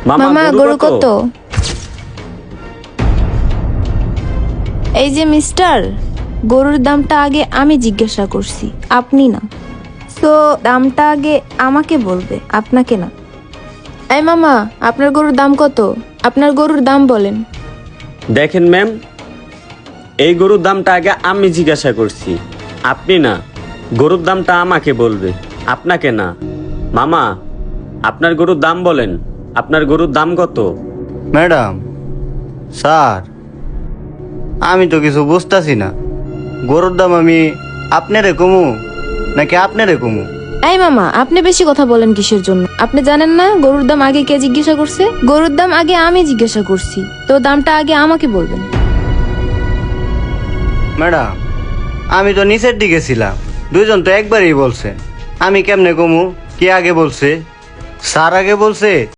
মামা গরু কত? এই যে মিস্টার, গরুর দামটা আগে আমি জিজ্ঞাসা করছি, আপনি না। তো দামটা আগে আমাকে বলবে, আপনাকে না। এই মামা, আপনার গরুর দাম কত? আপনার গরুর দাম বলেন। দেখেন ম্যাম, এই গরুর দামটা আগে আমি জিজ্ঞাসা করছি, আপনি না। গরুর দামটা আমাকে বলবে, আপনাকে না। মামা, আপনার গরুর দাম বলেন, আপনার গরুর দাম কত? ম্যাডাম, স্যার, আমি তো কিছু বুঝতাছি না। গরুর দাম আমি আপনারে কমু নাকি আপনারে কমু? এই মামা, আপনি বেশি কথা বলেন কিসের জন্য? আপনি জানেন না গরুর দাম আগে কে জিজ্ঞাসা করছে? গরুর দাম আগে আমি জিজ্ঞাসা করছি, তো দামটা আগে আমাকে বলবেন। ম্যাডাম, আমি তো নিচের দিকে ছিলাম, দুইজন তো একবারই বলছে। আমি কেমনে কমু? কে আগে বলছে? স্যার আগে বলছে